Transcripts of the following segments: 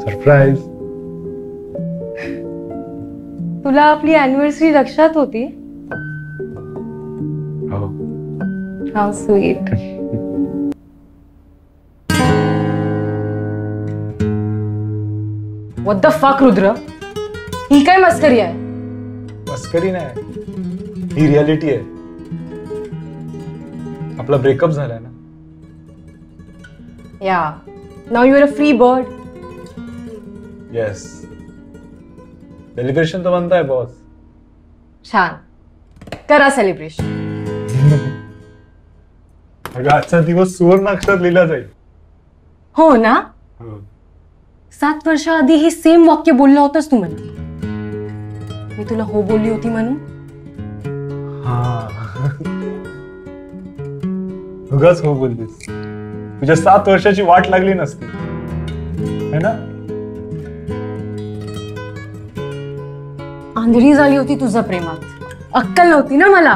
Surprise. तुला आपली anniversary लक्षात होती? हो. How sweet. व्हॉट द फक रुद्र, ही काय मस्करी आहे? मस्करी नाही, ही रियालिटी आहे. आपला ब्रेकअप झालाय ना. या, now you are a free bird. Yes, celebration तर बनताय बॉस. छान, करा सेलिब्रेशन. अगं आजचा दिवस सुवर्ण अक्षरात लिहिला जाईल. हो ना. 7 वर्षाआधी हे सेम वाक्य बोलला होतास तू मला. मी तुला हो बोलली होती म्हणून. उगाच हो बोललीस. तुझ्या 7 वर्षाची वाट लागली नसती है ना. आंधळी झाली होती तुझ्या प्रेमात. अक्कल नव्हती ना मला.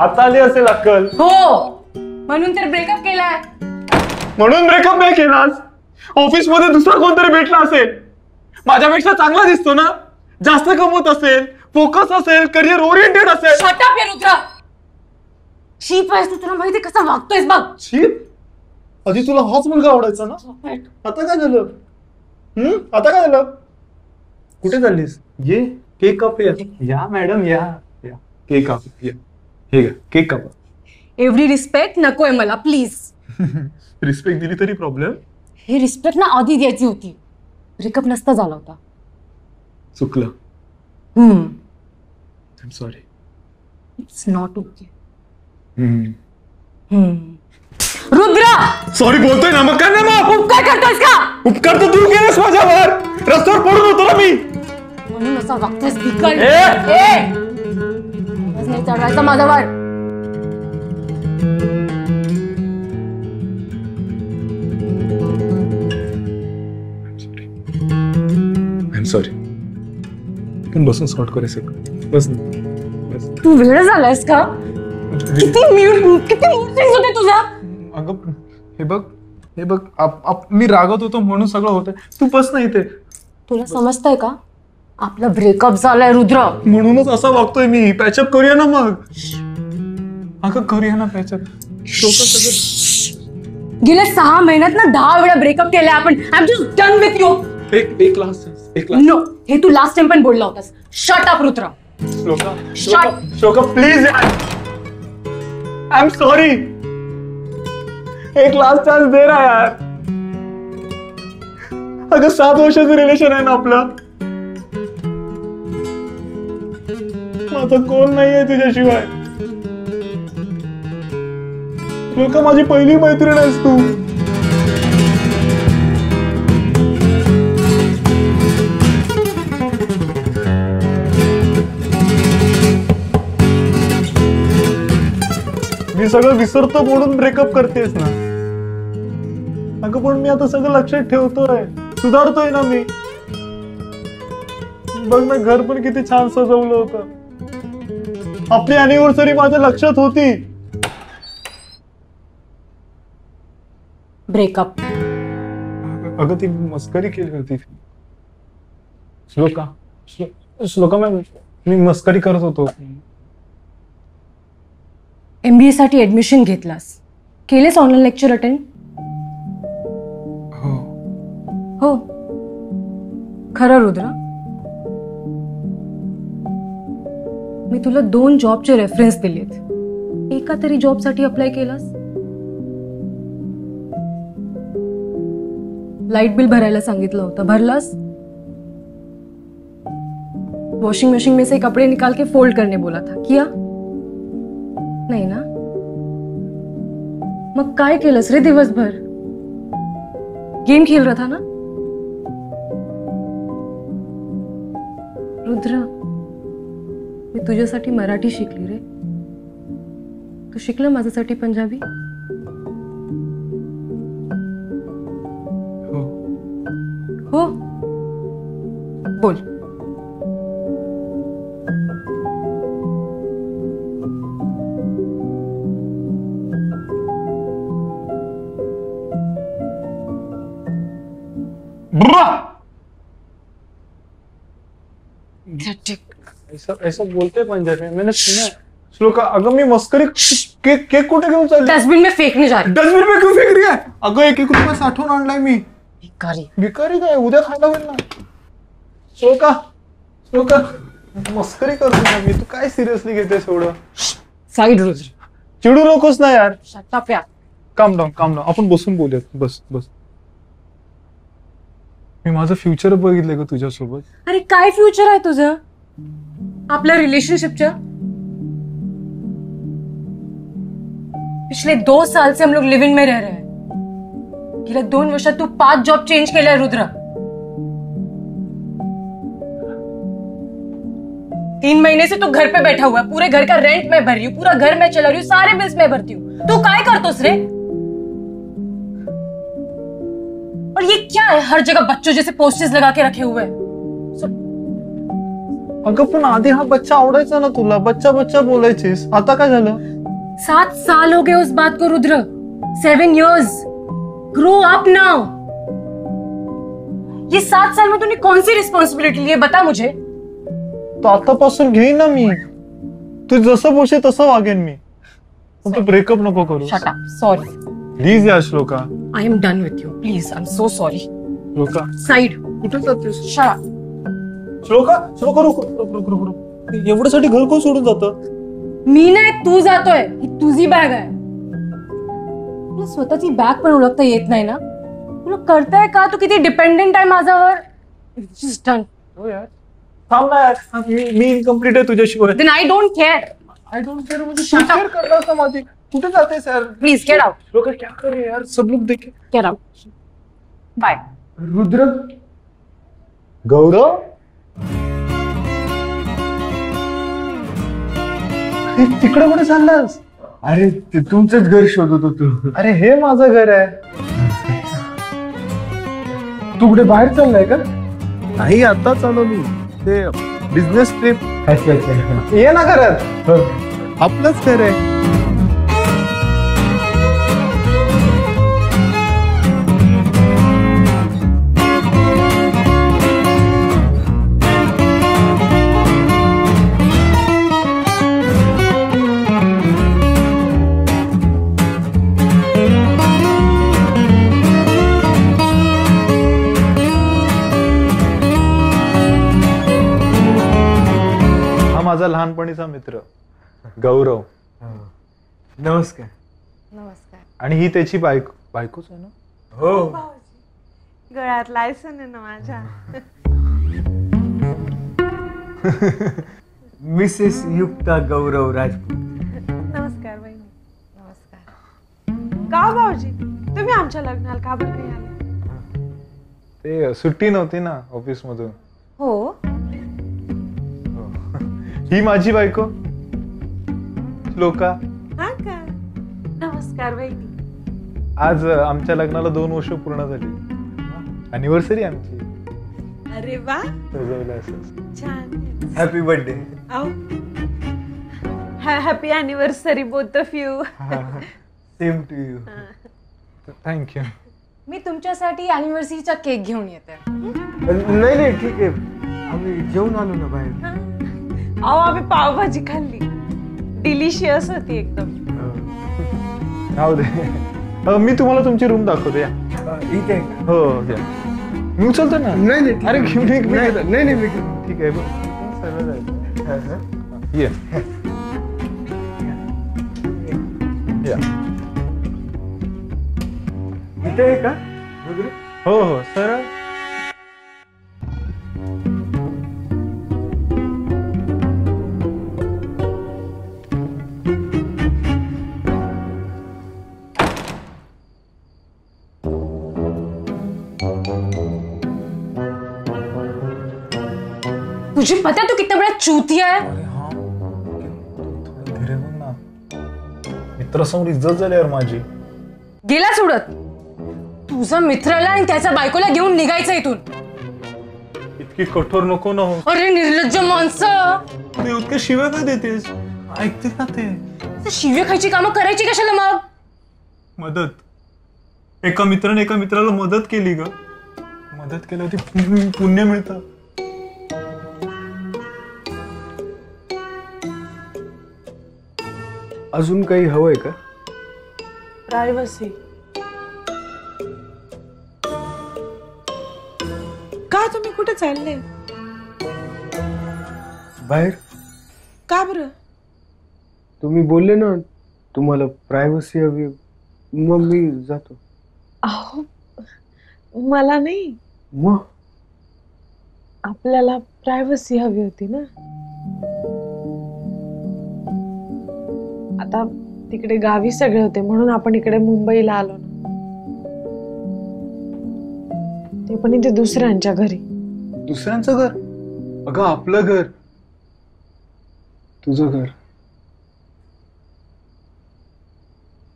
आता आली असेल अक्कल. हो, म्हणून तर ब्रेकअप केलाय. म्हणून ब्रेकअप नाही केलास. ऑफिस मध्ये दुसरा कोणतरी भेटला असेल, माझ्यापेक्षा चांगला दिसतो ना, जास्त कमवत असेल, फोकस असेल, करिअर ओरिएंटेड असेल. शट अप या रुद्र. शीप आहेस तू, तुला माहिती कसा वागतोयस बघ. शीप? आधी तुला हाच मुलगा आवडायचा ना. आता काय झालं? आता काय झालं? कुठे चाललीस? ये केक काप. या मॅडम या, केक काप. हे घ्या केक काप. एवढी रिस्पेक्ट नकोय मला प्लीज. रिस्पेक्ट दिली तरी प्रॉब्लेम. हे रिस्पेक्ट ना आधी द्यायची होती. ब्रेकअप नसता झाला होता. चुकलं. I am sorry. It's not okay. Rudra, sorry बोलतोय ना, मग काय ना. मग उपकार करतोयस का? उपकार तर तू केलास माझ्यावर. रस्त्यावर पडून होतो ना मी, म्हणून असा वागतोयस. बिकल नाही चढवायचा माझ्यावर. I am sorry. पण बसून सॉर्ट करायचं. बस बस. तू वेळ झालायस का? किती मूड होते तुझा. अगं हे बघ मी रागत होतो म्हणून सगळं होतंय. तू बस नाही इथे. तुला समजतंय का? आपला ब्रेकअप झालाय रुद्र. म्हणूनच असा वागतोय मी. पॅचअप करूया ना मग. अगं करूया ना पॅचअप. गेल्या 6 महिन्यात ना 10 वेळा ब्रेकअप केलाय आपण. I am just done with you. एक लास्ट. नो, हे तू लास्ट टाइम पण बोलला होतास. Shut up Rudra. Shloka please. I am sorry. एक लास्ट चान्स दे ना यार. अगं 7 वर्षाचं रिलेशन आहे ना आपलं. माझं कोण नाहीये तुझ्याशिवाय. श्लोका माझी पहिली मैत्रीण आहेस तू. मी सगळं विसरतो म्हणून ब्रेकअप करतेस ना. अगं पण मी आता सगळं लक्षात ठेवतोय, सुधारतोय ना मी. बघ ना, घर पण किती छान सजवलं होतं. आपली अॅनिव्हर्सरी माझ्या लक्षात होती. ब्रेकअप. अगं ती मस्करी केली होती. श्लोका मॅम, मी मस्करी करत होतो. MBA साठी ऍडमिशन घेतलास, केलेस ऑनलाईन लेक्चर अटेंड? हो. खरं रुद्र, मी तुला 2 जॉबचे रेफरन्स दिलेत. एका तरी जॉब साठी अप्लाय केलास? लाईट बिल भरायला सांगितलं होतं, भरलास? वॉशिंग मशीन में से कपड़े निकाल के फोल्ड करने बोला था, किया नाही ना? मग काय केलंस रे दिवसभर? गेम खेल रहा था ना? रुद्र, मी तुझ्यासाठी मराठी शिकली रे. तू शिकलं माझ्यासाठी पंजाबी? हो. बोल. ऐसा ऐसा बोलते हैं पंजाबी में, मैंने सुना. श्लोका, अगं मी मस्करी. केक केक कुठे घेऊन चालली? डस्टबिन में फेकने जा रही. डस्टबिन में क्यों फेक रही है? अगं 1-1 रुपये साठवून आणलाय मी. भिकारी. भिकारी काय, उद्या खायला होईल ना. श्लोका श्लोका, मस्करी करतो ना मी. तू काय सिरियसली घेतेस एवढं? साइड रुद्र. चिडू नकोस ना यार. शट अप यार. काम डाऊन. आपण बसून बोलूयात. बस. मी माझं फ्युचर बघितलंय का तुझ्यासोबत? अरे काय फ्युचर आहे तुझं आपल्या रिलेशनशिपच्या? पिछले 2 साल से हम लोग लिव इन में रह रहे हैं. गेल्या 2 वर्षात तू 5 जॉब चेंज केलाय रुद्र. 3 महीने से तू घर पे बैठा हुआ है. पूरे घर का रेंट मैं भर रही हूँ, पूरा घर मैं चला रही हूँ, सारे बिल्स मैं भरती हूँ. तू काय करतोस रे? और ये क्या है, हर जगह बच्चों जैसे पोस्टर्स लगा के रखे हुए हैं. अगं पण आधी हा बच्चा आवडायचा ना तुला. बच्चा बोलायचीस. आता काय झालं? 7 साल हो गए उस बात को Rudra. 7 years. Grow up now. ये 7 साल में तूने कौन सी रिस्पॉन्सिबिलिटी ली है बता मुझे. तो आतापासून घेईन ना मी. तू जसं बोलशील तसं वागेन मी. तू ब्रेकअप नको करू. Shut up. सॉरी. प्लीज यार shloka. I am done with you. Please. I am so sorry. Shloka, side. कुठे जातेस? Shut up. श्लोका रुक. एवढ्यासाठी घर कोण सोडून जातं? मी नाही, तू जातोय. ही तुझी बॅग आहे. तुला स्वतःची बॅग पण ओळखता येत नाही ना? तुला कळतंय का तू किती डिपेंडेंट आहे माझ्यावर? डन. हो यार, थांब ना यार. मी इनकम्प्लीट आहे तुझ्याशिवाय. Then I don't care. I don't care म्हणजे शेअर करणार ना माझी. कुठे जातेस यार? Please get out. श्लोका, क्या कर रही है यार? सब लोग देखे. Get out. बाय. रुद्र. गौरव. तिकडे कुठे चाललास? अरे ते तुमचंच घर शोधत होतो. अरे हे माझं घर आहे. तू कुठे बाहेर चाललाय का? नाही, आता चालू मी. ते बिझनेस ट्रिप. अच्छा. ये ना घरात. आपलंच घर आहे. माझा लहानपणीचा मित्र गौरव. नमस्कार. नमस्कार. आणि ही त्याची बायकोच आहे ना? हो. गळ्यात लायसन आहे ना माझ्या. मिसेस युक्ता गौरव राजपूत. नमस्कार बहिणी. नमस्कार. का भाऊजी तुम्ही आमच्या लग्नाला का बरं नाही आले? ते सुट्टी नव्हती ना ऑफिस मधून. हो. ही माझी बायको श्लोका. हा का? नमस्कार बहिणी. आज आमच्या लग्नाला 2 वर्ष पूर्ण झाली. अॅनिव्हर्सरी आमची. अरे वा, सजवलं असं. छान. Happy birthday. Happy anniversary both of you. Same to you. Thank you. मी तुमच्यासाठी अॅनिव्हर्सरीचा केक घेऊन येते. नाही ठीक आहे. आम्ही जेवून आलो ना बाहेर. अहो आम्ही पावभाजी खाल्ली. डिलिशियस होती एकदम. राहू दे. मी तुम्हाला तुमची रूम दाखवते. या. इथे हो या. मी उचलतो ना. नाही अरे घेऊन नाही ठीक आहे. सर्व जायचं. ये या. इथे आहे का? हो सरळ. तुझे पता है तू कितना बड़ा चूतिया है? अरे हा थोडं धीरे बोल ना. मित्रासमोर इज्जत झाली यार माझी. गेलाच उडत. तुझा मित्राला आणि त्याच्या बायकोला घेऊन निघायचं इथून. इतकी कठोर नको ना हो. अरे निर्लज्ज माणसं. तू इतके शिव्या काय देतेस? ऐकते का ते? शिव्या खायची कामं करायची कशाला मग? मदत एका मित्राने एका मित्राला मदत केली ग. मदत केल्यावरती पुण्य मिळतं. अजून काही हवंय का? प्रायव्हसी. का तुम्ही कुठे चालले? बाहेर. का बरं? तुम्ही बोलले ना तुम्हाला प्रायव्हसी हवी, मग मी जातो. अहो मला नाही, मग आपल्याला प्रायव्हसी हवी होती ना. आता तिकडे गावी सगळे होते म्हणून आपण इकडे मुंबईला आलो ना. ते पण इथे दुसऱ्यांच्या घरी. दुसऱ्यांचं घर? अगं आपलं घर. तुझं घर.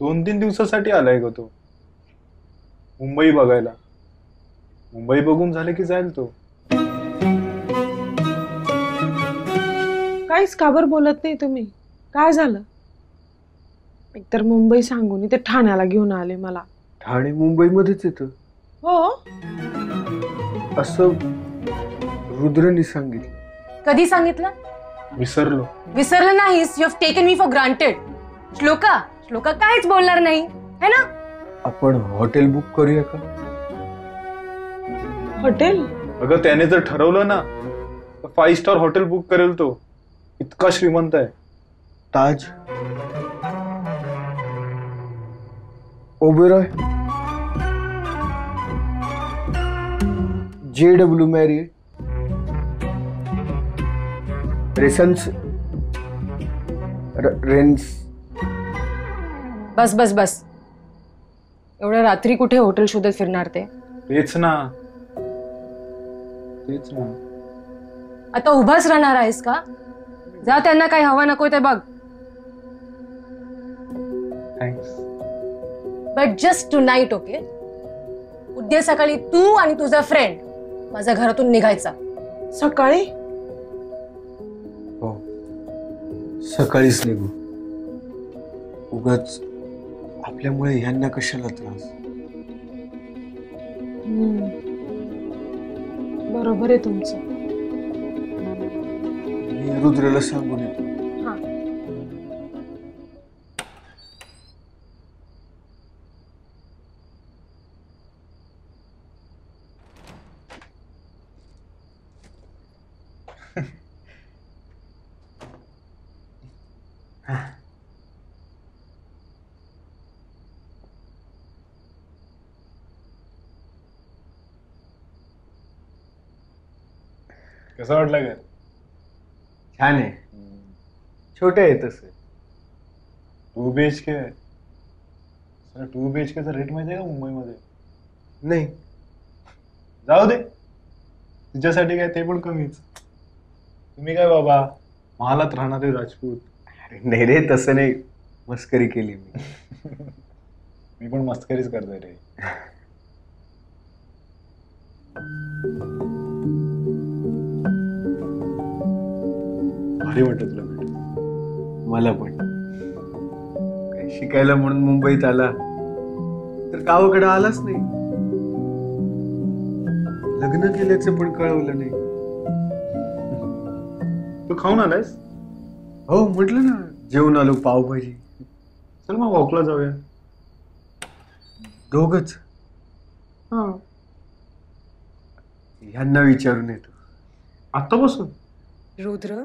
2-3 दिवसासाठी आलाय ग तो मुंबई बघायला. मुंबई बघून झाले की जाईल तो. काहीच काबर बोलत नाही तुम्ही? काय झालं? एकतर मुंबई सांगून इथे ठाण्याला घेऊन आले मला. ठाणे मुंबईमध्येच येतं हो. असं रुद्रनी सांगितलं. कधी सांगितलं? विसरलो. विसरलं नाहीस. You have taken me for granted. Shloka shloka काहीच बोलणार नाही है ना. आपण हॉटेल बुक करूया का? हॉटेल? अगं त्याने जर ठरवलं ना तर 5 स्टार हॉटेल बुक करेल तो. इतका श्रीमंत आहे. ताज, ओबेरॉय, JW मॅरियट, रेसन्स, रेन्स. बस बस बस. एवढ्या रात्री कुठे हॉटेल शोधत फिरणार ते? तेच ना. तेच ना. आता उभाच राहणार आहेस का? जा त्यांना काही हवं नको ते बघ. Thanks. But just tonight okay. उद्या सकाळी तू आणि तुझा फ्रेंड माझ्या घरातून निघायचा. सकाळी? हो, सकाळीच निघू. उगाच आपल्यामुळे ह्यांना कशाला त्रास. बरोबर आहे तुमचं. मी रुद्रला सांगून येतो. हा. कसं वाटलं घर? छान आहे. छोटे आहे तसं. 2 BHK आहे. 2 BHK चा रेट माहिती आहे का मुंबईमध्ये? नाही. जाऊ दे. तुझ्यासाठी काय ते पण कमीच. तुम्ही काय बाबा महालात राहणारे राजपूत. अरे नाही रे, तसं नाही. मस्करी केली मी. मी पण मस्करीच करतोय रे. भारी वाटत तुला भेट. मला पण. काय शिकायला म्हणून मुंबईत आला तर गावाकडे आलाच नाही. लग्न केल्याचं पण कळवलं नाही. तू खाऊन आलायस? हो म्हटलं ना, जेवून आलो. पावभाजी. चल मग वॉकला जाऊया. दोघच? ह्यांना विचारून येतो. आता बसून? रुद्र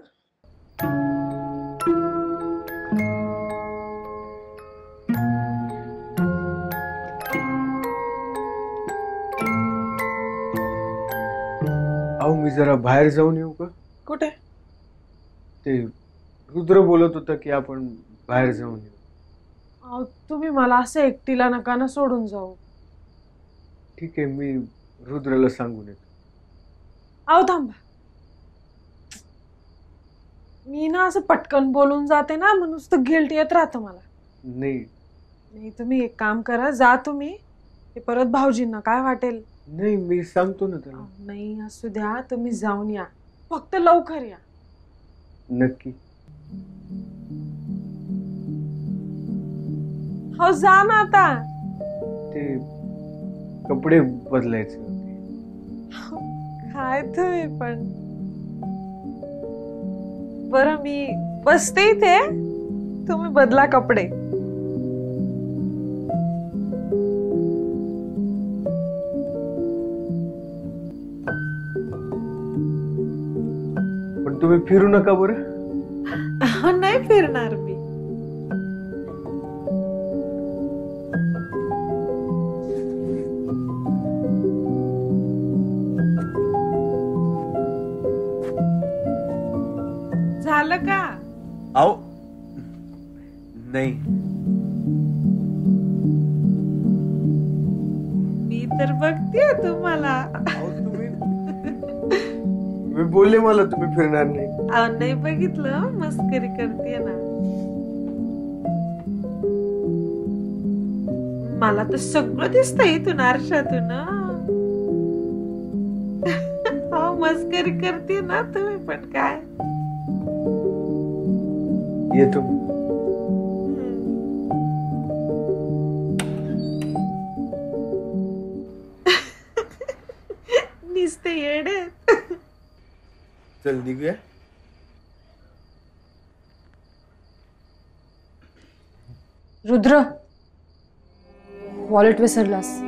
अहो मी जरा बाहेर जाऊन येऊ का? कुठे? ते रुद्र बोलत होता की आपण बाहेर जाऊन येऊ. अहो तुम्ही मला असं एकटीला नका ना सोडून जाऊ. ठीक आहे, मी रुद्रला सांगून येतो. अहो थांबा. मी ना असं पटकन बोलून जाते ना, म्हणून नुसतं गिल्ट येत राहतं मला. नाही तुम्ही एक काम करा, जा तुम्ही. ते परत भाऊजींना काय वाटेल. नाही, मी सांगतो ना त्याला. नाही असू द्या, तुम्ही जाऊन या, फक्त लवकर या. नक्की. हो जा ना आता. ते कपडे बदलायचे होते. काय तुम्ही पण. बरं मी बसते इथे, तुम्ही बदला कपडे. पण तुम्ही फिरू नका बरं. नाही फिरणार मी. झालं का. आओ नाही, मी तर बघते तुम्हाला. मी बोलले मला तुम्ही फिरणार नाही. नाही बघितलं, मस्करी करते ना. मला तर सगळं दिसतंय इथून आरशातून. हो मस्करी करते ना तुम्ही पण. काय येतो. निसते येडे. चल निघूया. रुद्र, वॉलेट विसरलास.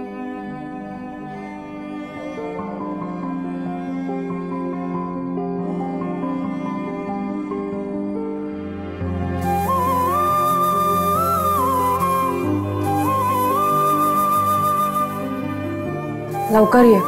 लवकर ये.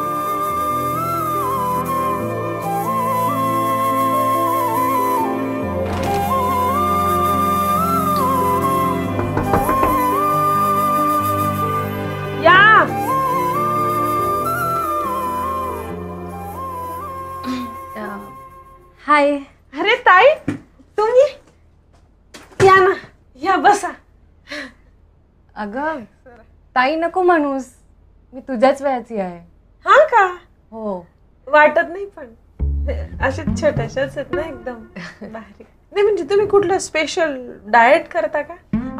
हाय. अरे ताई, तुम्ही या ना, या बसा. अगं ताई नको म्हणूस, मी तुझ्याच वयाची आहे. हा का. हो. वाटत नाही पण अशा छोट्याशाच आहेत ना एकदम भारी. नाही म्हणजे तुम्ही कुठलं स्पेशल डाएट करता का.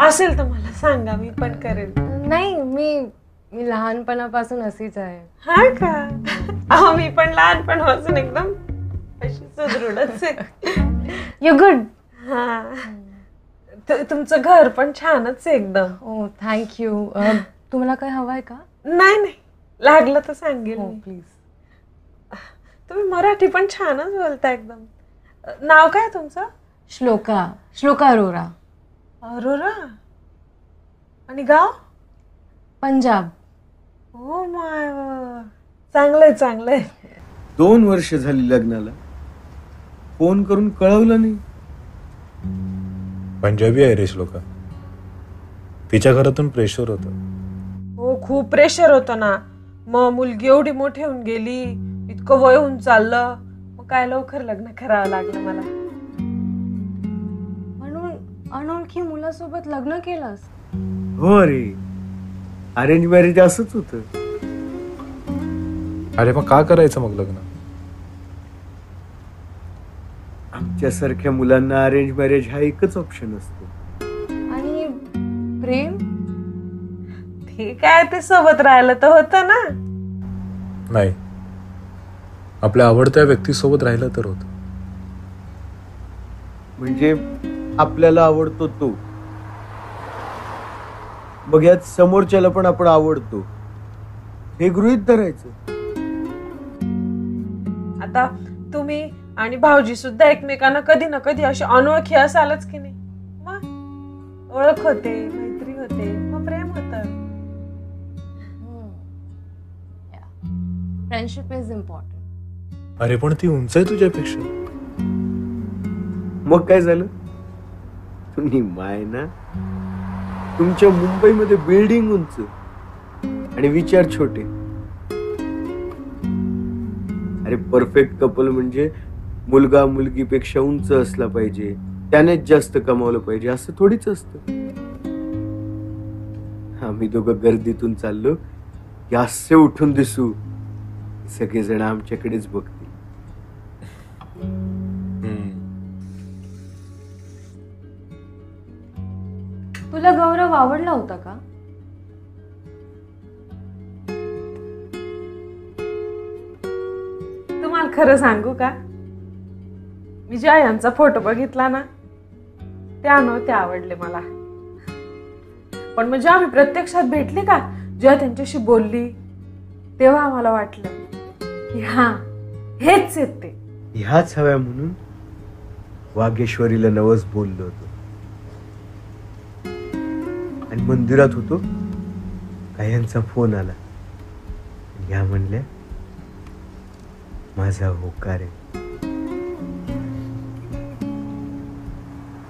असेल तर मला सांगा, मी पण करेल. नाही, मी लहानपणापासून अशीच आहे. हा का. मी पण लहानपणापासून एकदम अशी सुदृढच आहे. You good. हा, तुमचं घर पण छानच आहे एकदम. ओ थँक्यू. तुम्हाला काय हवंय का. नाही नाही, लागलं तर सांगेल. प्लीज. तुम्ही मराठी पण छानच बोलता एकदम. नाव काय तुमचं. श्लोका अरोरा. अरोरा. आणि गाव. पंजाब. ओ माय, चांगलंय चांगलंय. 2 वर्ष झाली लग्नाला, फोन करून कळवलं नाही. पंजाबी आहे रे श्लोका. तिच्या घरातून प्रेशर होतं. हो खूप प्रेशर होतं ना. मग मुलगी एवढी मोठी होऊन गेली, इतकं वय होऊन चाललं, मग काय लवकर लग्न करावं लागलं मला. म्हणून अनोळखी मुलासोबत लग्न केलंस. हो रे, अरेंज मॅरेज असंच होतं. अरे मग का करायचं मग लग्न. आमच्यासारख्या मुलांना अरेंज मॅरेज हा एकच ऑप्शन असतो. आणि प्रेम. ठीक आहे, ते सोबत राहिलं तर होतं ना. नाही, आपल्या आवडत्या व्यक्तीसोबत राहिलं तर होतं. म्हणजे आपल्याला आवडतो तो, मग यात समोरच्याला पण आपण आवडतो हे गृहीत धरायचं. आता तुम्ही आणि भाऊजी सुद्धा एकमेकांना कधी ना कधी अशी अनोळखी असालच की नाही. मग ओळख होते, मैत्री होते, मग प्रेम होतं. Friendship is important. अरे पण ती उंच आहे तुझ्यापेक्षा. मग काय झालं. तुम्ही माय ना, तुमच्या मुंबईमध्ये बिल्डिंग उंच आणि विचार छोटे. अरे परफेक्ट कपल म्हणजे मुलगा मुलगीपेक्षा उंच असला पाहिजे, त्यानेच जास्त कमावलं पाहिजे असं थोडीच असतं. आम्ही दोघं गर्दीतून चाललो की असे उठून दिसू, सगळेजण आमच्याकडेच बघतील. तुला गौरव आवडला होता का? तुम्हाला खरं सांगू का, मी जेव्हा यांचा फोटो बघितला ना त्या नव्हते आवडले मला, पण मग जेव्हा मी प्रत्यक्षात भेटले का, जेव्हा त्यांच्याशी बोलली तेव्हा मला वाटलं की हा हेच आहेत ते. ह्याच हव्या म्हणून वाघेश्वरीला नवस बोललो होतो आणि मंदिरात होतो का यांचा फोन आला. ह्या म्हणल्या माझा होकार आहे.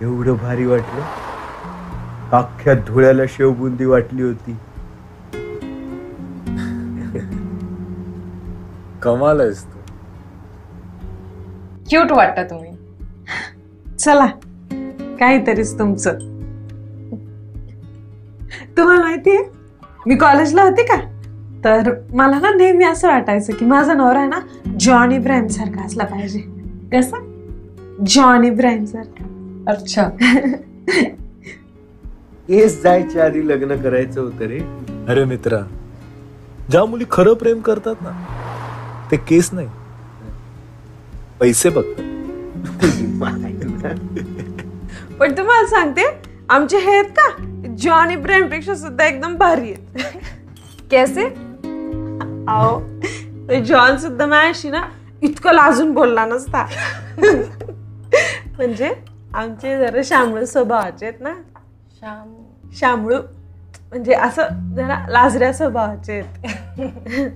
एवढं भारी वाटलं, अख्ख्या धुळ्याला शेवबुंदी वाटली होती. कमाल आहेस तू. क्यूट वाटता तुम्ही. चला काहीतरीच तुमचं. तुम्हाला माहितीये मी कॉलेजला होते का, तर मला ना नेहमी असं वाटायचं की माझा नवरा आहे ना जॉन इब्राहिम सारखा असला पाहिजे. कसा? जॉन इब्राहिम सारखा. अच्छा. केस जायच्या आधी लग्न करायचं होतं रे. अरे मित्रा, ज्या मुली खरं प्रेम करतात ना ते केस नाही पैसे बघतात. पण तुम्हाला सांगते आमचे हे आहेत का जॉन इब्राहिम पेक्षा सुद्धा एकदम भारी आहेत. कैसे? आओ ते जॉन सुद्धा माझ्याशी ना इतकं लाजून बोलला नसता. म्हणजे आमचे जरा शामळू स्वभावाचे आहेत ना. शामळू म्हणजे असं जरा लाजऱ्या स्वभावाचे आहेत.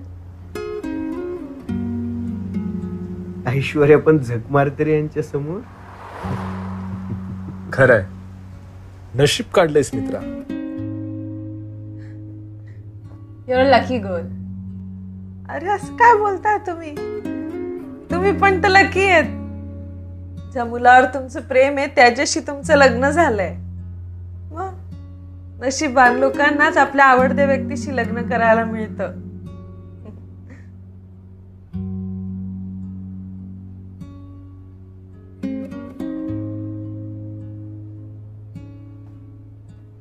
ऐश्वर्या पण झक मारते रे यांच्या समोर. खरंय, नशीब काढलंयस मित्रा. You're a lucky girl. अरे असं काय बोलताय तुम्ही? तुम्ही पण तर लकी आहेत. ज्या मुलावर तुमचं प्रेम आहे त्याच्याशी तुमचं लग्न झालंय. नशीबवान लोकांनाच आपल्या आवडत्या व्यक्तीशी लग्न करायला मिळतं.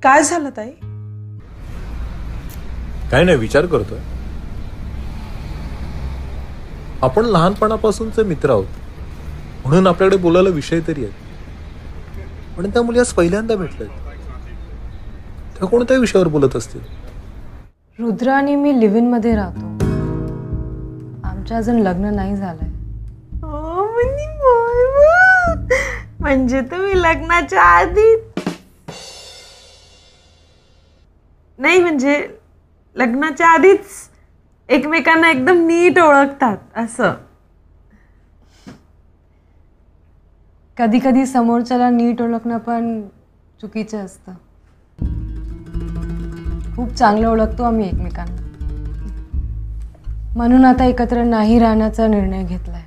काय झालं ताई? काय नाही, विचार करतोय. आपण लहानपणापासूनचे मित्र आहोत म्हणून आपल्याकडे बोलायला विषय तरी आहेत, पण त्या मुली आज पहिल्यांदा भेटल्यात. त्या कोणत्या विषयावर बोलत असतील? रुद्र आणि मी लिव्ह इन मध्ये राहतो. आमचं अजून लग्न नाही झालंय. म्हणजे तुम्ही लग्नाच्या आधी नाही, म्हणजे लग्नाच्या आधीच एकमेकांना एकदम नीट ओळखतात असं. कधी कधी समोरच्याला नीट ओळखणं पण चुकीचं असतं. खूप चांगलं ओळखतो आम्ही एकमेकांना, म्हणून आता एकत्र नाही राहण्याचा निर्णय घेतलाय.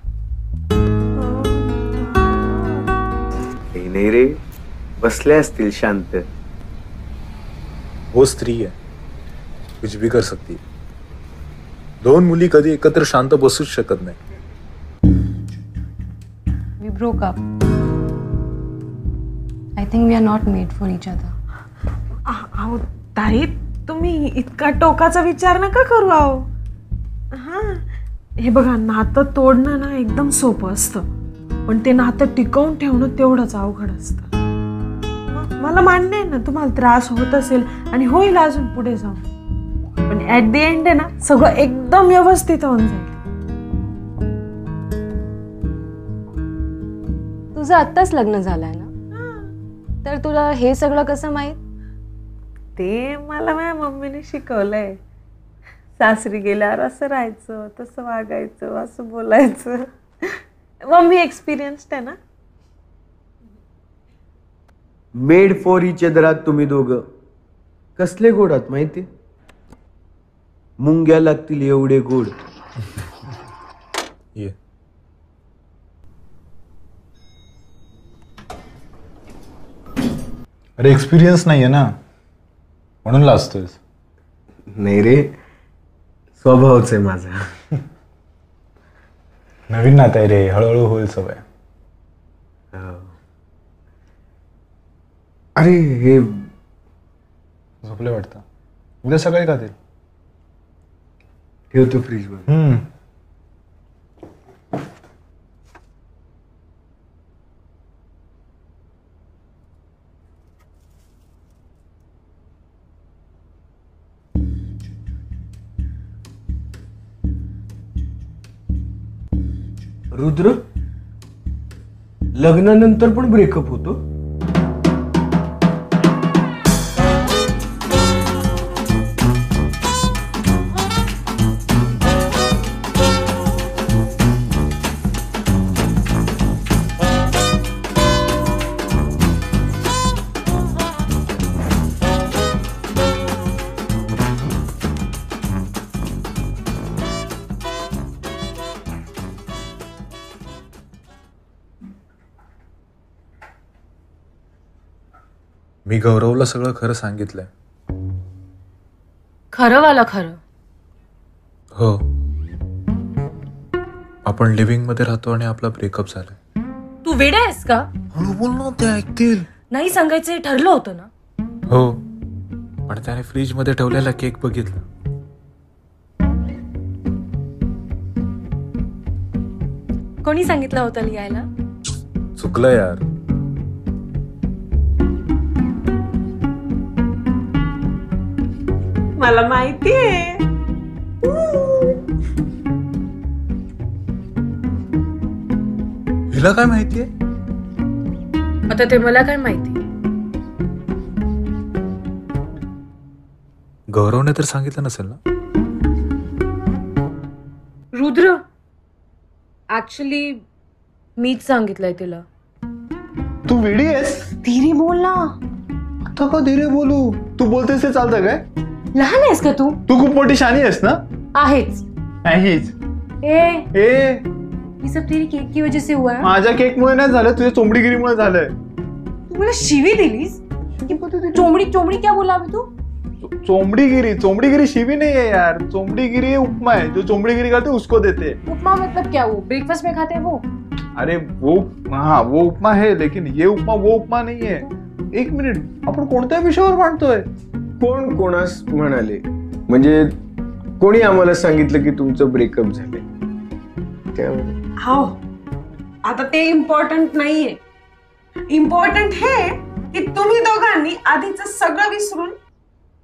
नाही रे, बसले असतील शांत. वो स्त्री है, कुछ भी कर सकती. दोन मुली कधी एकत्र शांत बसूच शकत नाही. We broke up. I think we are not made for each other. अहो ताई, तुम्ही इतका टोकाचा विचार नका करू. अहो हा, हे बघा, नातं तोडणं ना एकदम सोपं असतं, पण ते नातं टिकवून ठेवणं तेवढंच अवघड असतं. मला मान्य आहे ना तुम्हाला त्रास होत असेल आणि होईल अजून पुढे जाऊन, पण ऍट द एंड आहे ना सगळं एकदम व्यवस्थित होऊन जाईल. तुझं आत्ताच लग्न झालंय ना, तर तुला हे सगळं कसं माहित? ते मला माझ्या मम्मीने शिकवलंय. सासरी गेल्यावर असं राहायचं, तसं वागायचं, असं बोलायचं. मम्मी एक्सपिरियन्स्ड आहे ना. मेड फॉर इच अदर आहात तुम्ही दोघं. कसले गोड आहात माहिती? मुंग्या लागतील एवढे गोड. ये अरे एक्सपिरियन्स नाहीये ना, म्हणून लाजतोय. नाही रे, स्वभावच आहे माझा. नवीन नातं आहे रे, हळूहळू होईल सवय. अरे हे झोपले वाटतं, उद्या सकाळी खातील. ठेवतो फ्रीजवर. रुद्र, लग्नानंतर पण ब्रेकअप होतो? मी गौरवला सगळं खरं सांगितलंय. खरं वाला खरं. हो, आपण लिव्हिंग मध्ये राहतो आणि आपला ब्रेकअप झालाय. तू वेडा आहेस का? हळू बोल ना, ते ऐकतील. नाही सांगायचं हे ठरलं होतं ना. हो, पण त्याने फ्रीज मध्ये ठेवलेला केक बघितला. कोणी सांगितलं होतं लिहायला? चुकलं यार. मला माहितीये. हिला काय माहितीये? आता ते मला काय माहिती. गौरवने तर सांगितलं नसेल ना? रुद्र, ऍक्च्युली मीच सांगितलंय तिला. तू वेडी आहेस? धीरे बोल ना. आता का धीरे बोलू? तू बोलतेस ते चालतं काय? लहान आहेस का तू? तू खूप मोठी शानी आहेस ना? आहेच. नाहीच. ए, ये सब तेरी केक की वजह से हुआ है. माझ्या केक मुळे नाही झालं, तुझ्या चोंबडीगिरीमुळे झालंय. तू मला शिवी दिलीस. चोमडी चोमडी क्या बोला अभी तू? चोंबडीगिरी शिवी नहीं है यार. चोंबडीगिरी उपमा है, जो चोंबडीगिरी करते उसको देते. उपमा मतलब क्या? वो ब्रेकफास्ट में खाते हैं वो? अरे वो, हाँ वो उपमा है, लेकिन ये उपमा वो उपमा नहीं है. एक मिनिट, आपण कोणत्या विषयावर मांडतोय? कोण कोणास म्हणाले? म्हणजे कोणी आम्हाला सांगितलं की तुमचं ब्रेकअप झालंय? हो, आता ते इम्पॉर्टंट नाहीये. इम्पॉर्टंट हे की तुम्ही दोघांनी आधीच सगळं विसरून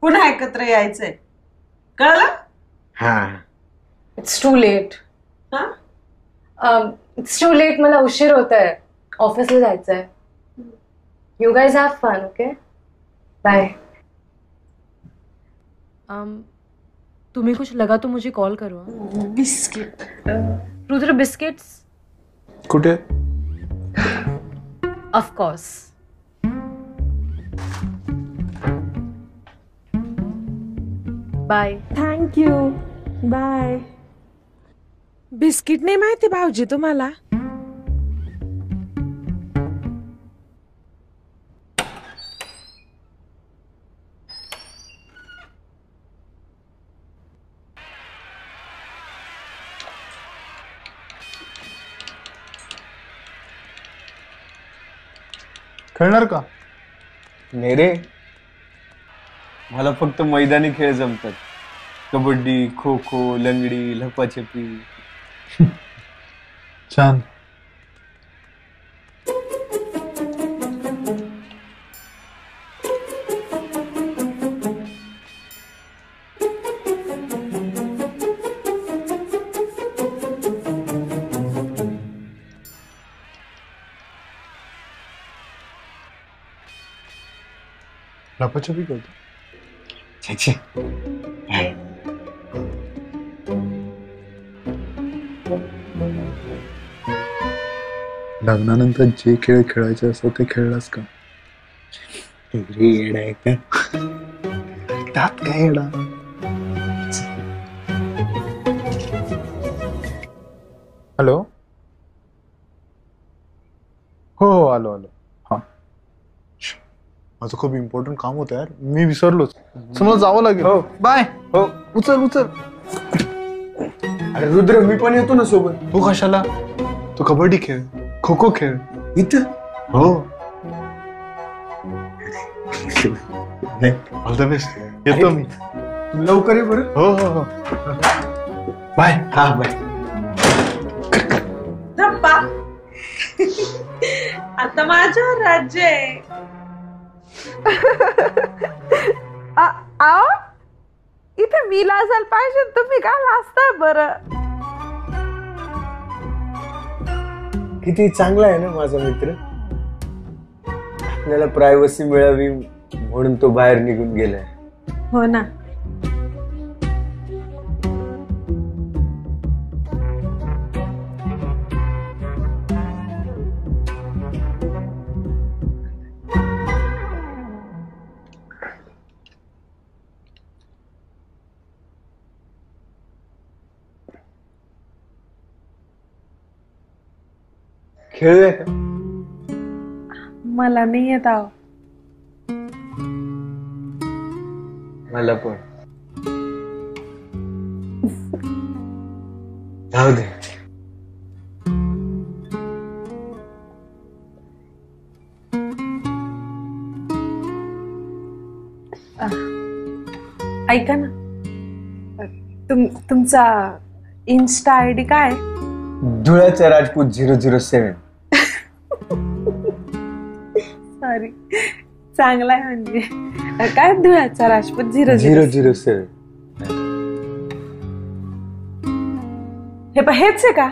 पुन्हा एकत्र यायचंय. कळलं? हा. It's too late. It's too late. मला उशीर होत आहे, ऑफिसला जायचंय. You guys have fun. Okay, bye. तुम्हें कुछ लगा तो मुझे कॉल करो. बिस्किट. रुद्र, बिस्किट्स? कुठे? Of course. Bye. Thank you. Bye. Biscuit नाही माहिती भाऊजी तुम्हाला? खेळणार का? नाही रे, मला फक्त मैदानी खेळ जमतात. कबड्डी, खो खो, लंगडी, लपाछपी. छान. लपाछपी करतो. छे छे. लग्नानंतर जे खेळ खेळायचे असतात ते खेळलास का? येडा आहे का? त्यात काय येडा? हॅलो. हो हो, आलो. हा, माझं खूप इम्पॉर्टंट काम होतं यार, मी विसरलोच. मला जावं लागेल. हो. बाय. हो. उचल. अरे रुद्र, मी पण येतो ना सोबत. तू कशाला? तू कबड्डी खेळ, खो खो खेळ. इथं? हो. All the best. येतो मी. तू लवकर ये बरं. हो. बाय. हा बाय. धप्पा. आता माझ्यावर राज्य आहे. आओ, इथे मी लाजायला पाहिजे, तुम्ही का लाजताय बरं? किती चांगला आहे ना माझा मित्र. आपल्याला प्रायव्हसी मिळावी म्हणून तो बाहेर निघून गेलाय. हो ना. खेळूया का? मला नाही येत आहो. मला पण. जाऊ दे. ऐका ना, तुमचा इन्स्टा आयडी काय? धुळ्याचा राजपूत 007. सॉरी, चांगला आहे म्हणजे. काय धुळ्याचा राजपूत 007? हेच आहे का?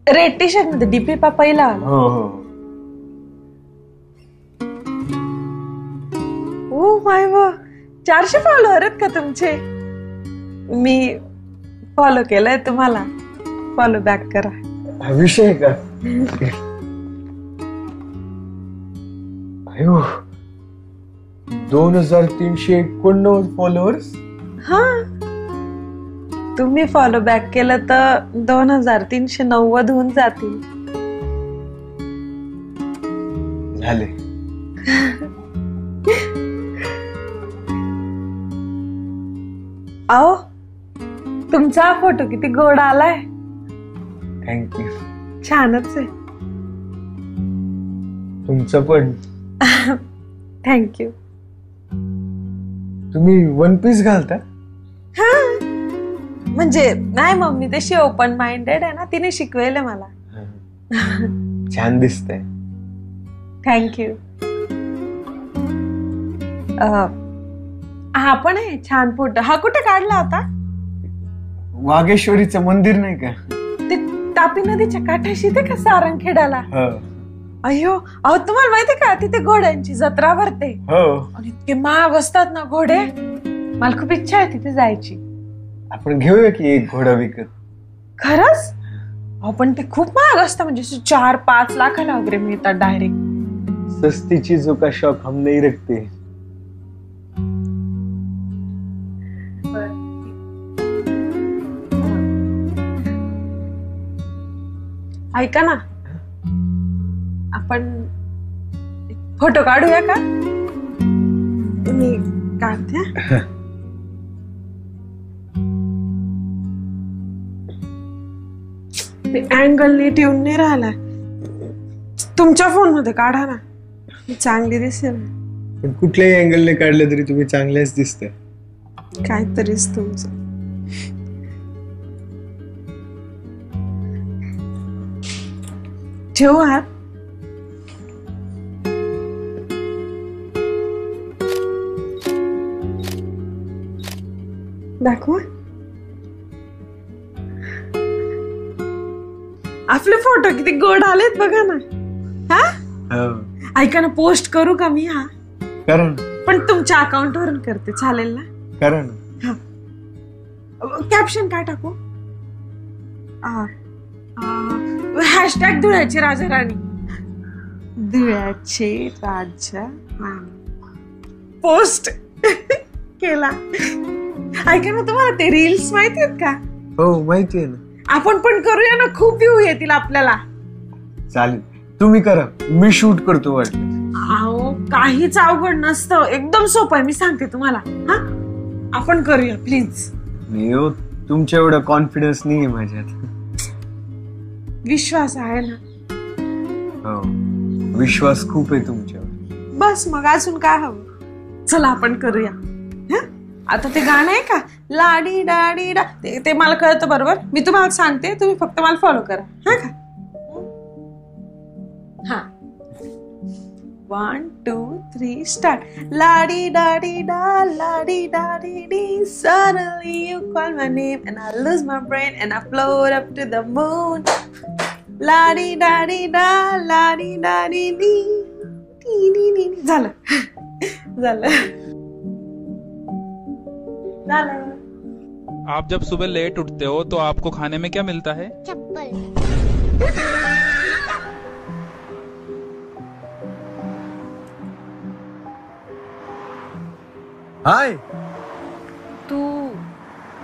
रेड टी शर्ट मध्ये डीपी पहिला. हो. ओ माय व 400 फॉलोअर आहेत का तुमचे? मी फॉलो केलंय तुम्हाला. फॉलो बॅक करा. हा विषय आहे का? अयो, 2389 फॉलोअर्स. हा, तुम्ही फॉलो बॅक केलं तर 2390 होऊन जातील. झाले. आओ, तुमचा फोटो किती गोड आलाय. थँक्यू. छानच आहे. तुमचं पण. थँक्यू. तुम्ही वन पीस घालता? हा, म्हणजे नाही, मम्मी तशी ओपन माइंडेड आहे ना, तिने शिकवेल मला. छान दिसतंय. थँक्यू. हा पण आहे छान फोटो. हा कुठे काढला होता? वागेश्वरीचं मंदिर नाही का? ते तापी नदीच्या काठाशी ते का सारंगखेड्याला? अयो, अहो तुम्हाला माहिती का, तिथे घोड्यांची जत्रा भरते. आणि इतके महाग असतात ना घोडे. मला खूप इच्छा आहे तिथे जायची. आपण घेऊया की एक घोडा विकत. खरंच? अहो पण ते खूप महाग असतं, म्हणजे 4-5 लाखाला वगैरे मिळतात डायरेक्ट. सस्ती चीजों का शौक हम नहीं रखते. ऐका ना, आपण फोटो काढूया का? मी काढते. ते अँगल नीट येऊन नाही राहिला. तुमच्या फोन मध्ये काढा ना, चांगली दिसेल. पण कुठल्याही अँगलने काढलं तरी तुम्ही चांगलेच दिसते. काहीतरीच तुमचं. ठेवू हात. दाखवा. आपले फोटो किती गोड आलेत बघा ना. हा, ऐका ना, पोस्ट करू का मी? हा करा ना. पण तुमच्या अकाउंट वरून करते, चालेल ना? करा ना. कॅप्शन काय टाकू? हॅशटॅग धुळ्याची राजा राणी. धुळ्याचे राजा राणी पोस्ट केला. ऐका ना, तुम्हाला ते रील्स माहिती आहेत का? हो माहिती आहे ना. आपण पण करूया ना, खूप व्ह्यू येतील आपल्याला. चालेल, तुम्ही करा, मी शूट करतो वाटलं. अहो अहो काहीच अवघड नसतं, एकदम सोपं आहे, मी सांगते तुम्हाला. हा आपण करूया प्लीज. नाही हो, तुमच्या एवढा कॉन्फिडन्स नाहीये माझ्यात. विश्वास आहे ना? हो, विश्वास खूप आहे तुमच्यावर. बस मग अजून काय हवं? चला आपण करूया. हं? आता ते गाणं आहे का, लाडी डाडी डा, ते मला कळतं बरोबर. मी तुम्हाला सांगते, तुम्ही फक्त मला फॉलो करा. हा का? हा 1 2 3 स्टार्ट. लाडी डाडी डा, लाडी डाडी डी, suddenly you call my name and I lose my brain and I float up to the moon. लाडी डाडी डा, लाडी डाडी डी, डी डी डी. झालं झालं झालं. आप जब सुबह लेट उठते हो तो आपको खाने में क्या मिलता है? हाय, तू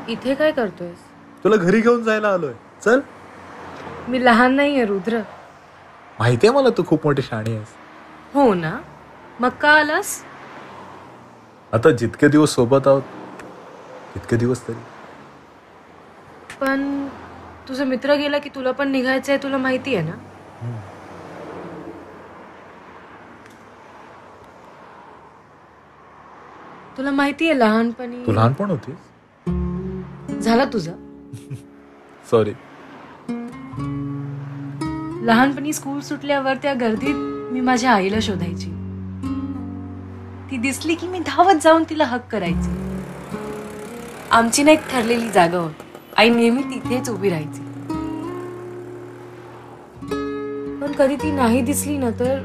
इथे काय करतोयस? तुला घरी घेऊन जायला आलोय. चल. मी लहान नाहीये रुद्र. माहितीये मला तू खूप मोठी शाणी आहेस. हो ना, मग का आलास? आता जितके दिवस सोबत आहोत तितके दिवस तरी. पण तुझा मित्र गेला की तुला पण निघायचंय, तुला माहिती आहे ना? तुला माहिती आहे लहानपणी. तू लहानपण होतीस. झाला तुझा. सॉरी. लहानपणी स्कूल सुटल्यावर त्या गर्दीत मी माझ्या आईला शोधायची. ती दिसली की मी धावत जाऊन तिला हक करायची. आमची ना एक ठरलेली जागा होती, आई नेहमी तिथेच उभी राहायची. पण कधी ती नाही दिसली ना तर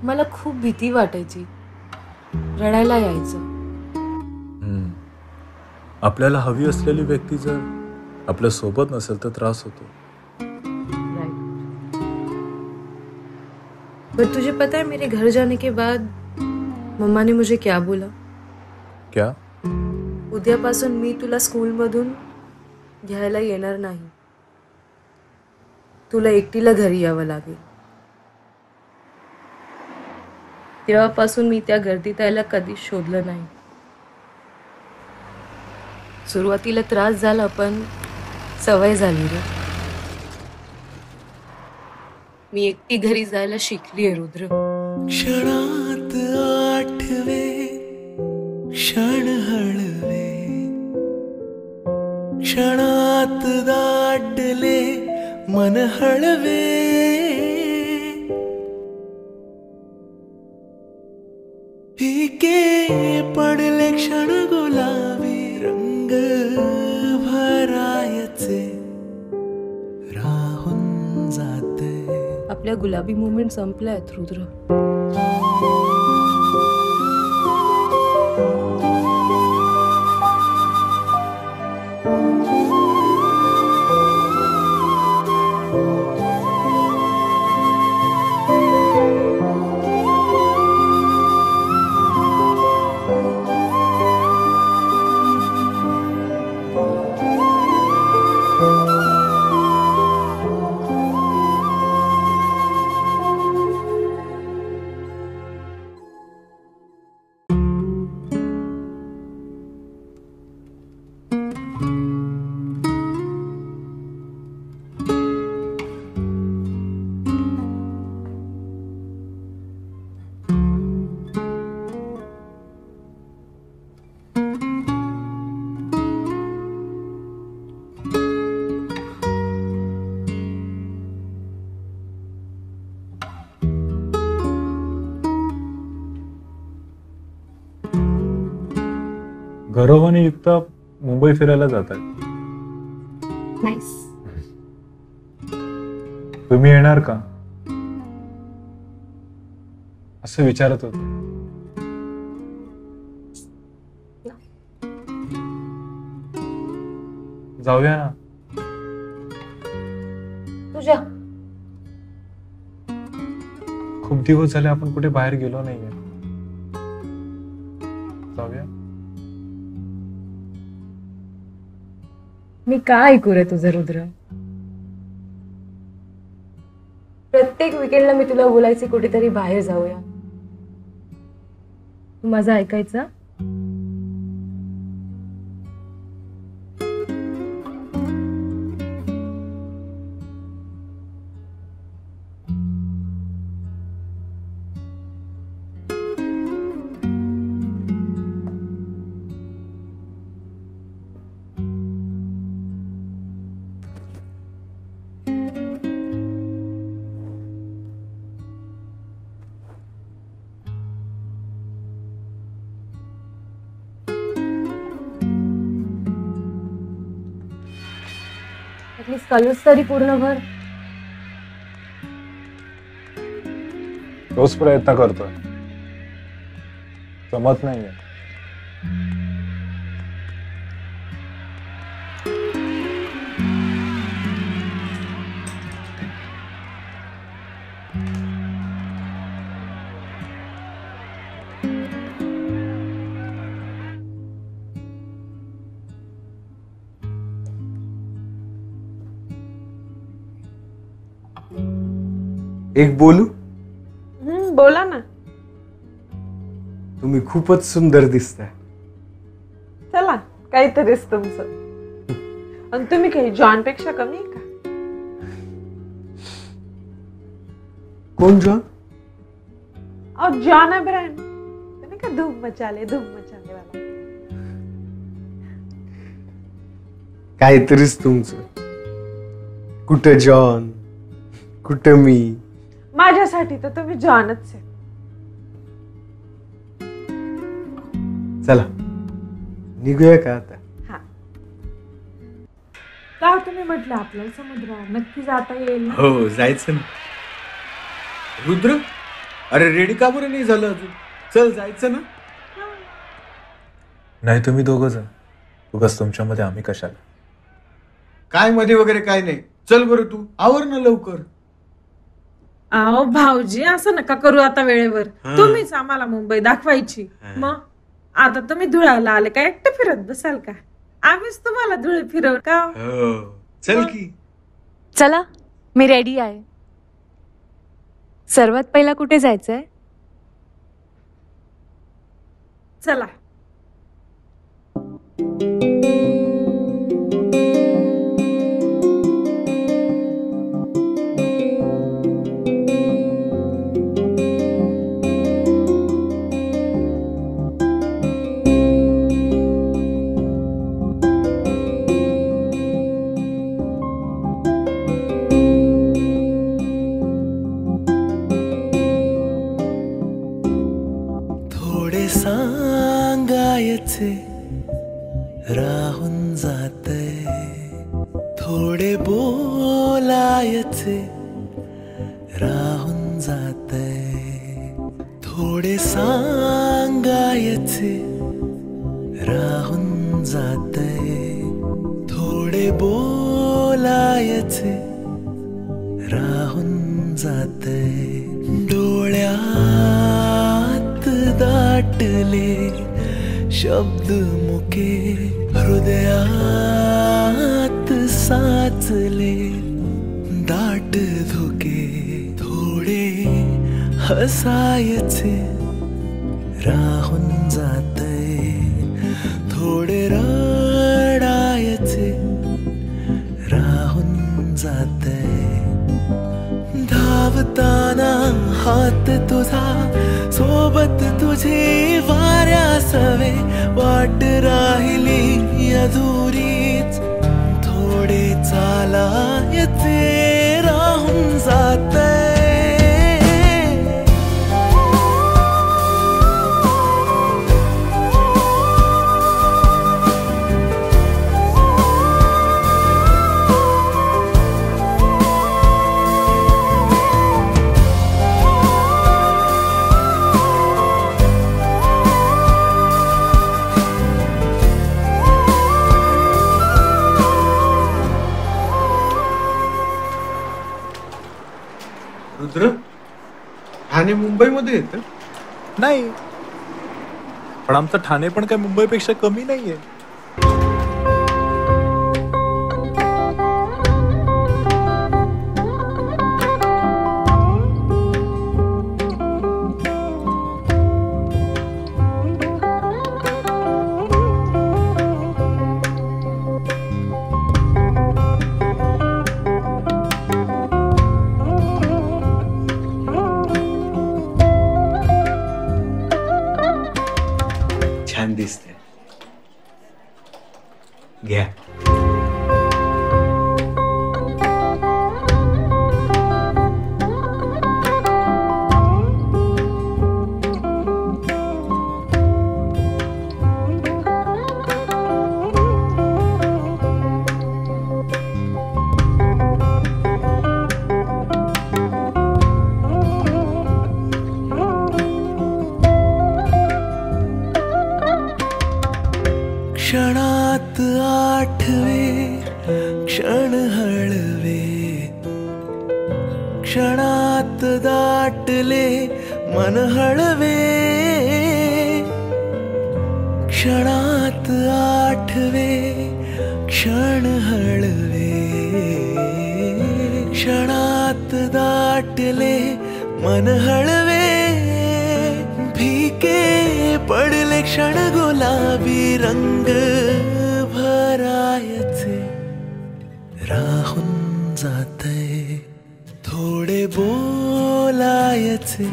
मला खूप भीती वाटायची, रडायला यायचं. आपल्याला हवी असलेली व्यक्ती जर आपल्या सोबत नसेल तर त्रास होतो. पर तुझे पता है मेरे घर जाने के बाद मम्मा ने मुझे क्या बोला? क्या? उद्यापासून मी तुला स्कूलमधून घ्यायला येणार नाही. तुला एकटीला घरी यावं लागेल. तेव्हापासून मी त्या गर्दीत यायला कधीच शोधलं नाही. सुरुवातीला त्रास झाला पण सवय झाली रे. मी एकटी घरी जायला शिकलीये रुद्र. क्षणात आठवे क्षण हळवे, क्षणात दाटले मन हळवे. फिके पडले क्षण गुलाबी, रंग भरायचे राहून जाते. आपल्या गुलाबी मुवमेंट संपल्या आहेत रुद्र. गौरव आणि युक्ता मुंबई फिरायला जात आहेत. नाईस. तुम्ही येणार का असं विचारत होते. जाऊया ना. तुझ्या खूप दिवस झाले आपण कुठे बाहेर गेलो नाहीये. जाऊया. मी काय ऐकू रे तुझं रुद्र. प्रत्येक विकेंडला मी तुला बोलायचे कुठेतरी बाहेर जाऊया. तू माझं ऐकायचं? ऍटलीस्ट कलर्स तरी पूर्ण भर. तोच प्रयत्न करतोय, जमत नाहीये. एक बोलू? बोला ना. तुम्ही खूपच सुंदर दिसताय. चला, काहीतरीच तुमचं. आणि तुम्ही काही जॉन पेक्षा कमी आहे का? कोण जॉन? John Abraham. तुम्ही का धूम मचाले वाला. काहीतरीच तुमचं. कुठं जॉन, कुठं मी. माझ्यासाठी तर तुम्ही जॉनच आहे. चला निघूया का आता? हा, का तुम्ही म्हटलं आपल्याला समुद्रावर नक्की जाता येईल ना? हो, जायचं ना. रुद्र, अरे रेडी का बरं नाही झालं अजून? चल जायचं ना. नाही, तुम्ही दोघं जण. उगाच तुमच्यामध्ये आम्ही कशाला? काय मध्ये वगैरे काय नाही. चल बरं, तू आवर ना लवकर. अहो भाऊजी, असं नका करू आता वेळेवर. तुम्हीच आम्हाला मुंबई दाखवायची. मग आता तुम्ही धुळ्याला आले का एकटे फिरत बसाल का? आम्हीच तुम्हाला धुळे फिरव का? चल की. चला, मी रेडी आहे. सर्वात पहिला कुठे जायचंय? चला. सांगायचे राहून जातंय, थोडे बोलायचे राहून जातंय, थोडे सांगायचे राहून जातंय, थोडे बोलायचे राहून जातंय. डोळ्यात दाटले शब्द मुके, हृदयात साचले दाट धुके, थोडे हसायचे राहून जातंय, थोडे रडायचे राहून जातंय. धावताना हात तुझा, सोबत तुझे वाऱ्यासवे, वाट राहिली अधुरीच, थोडे चालायचे राहून जातंय. रुद्र, ठाणे मुंबईमध्ये येतं? नाही, पण आमचं ठाणे पण काय मुंबईपेक्षा कमी नाहीये. दिसते. घ्या. क्षणात आठवे क्षण हळवे, क्षणात दाटले मन हळवे, क्षणात आठवे क्षण हळवे, क्षणात दाटले मन हळवे, फीके पडले क्षण गुलाबी रंग भरायचे, राहून जातय थोडे बोलायचे,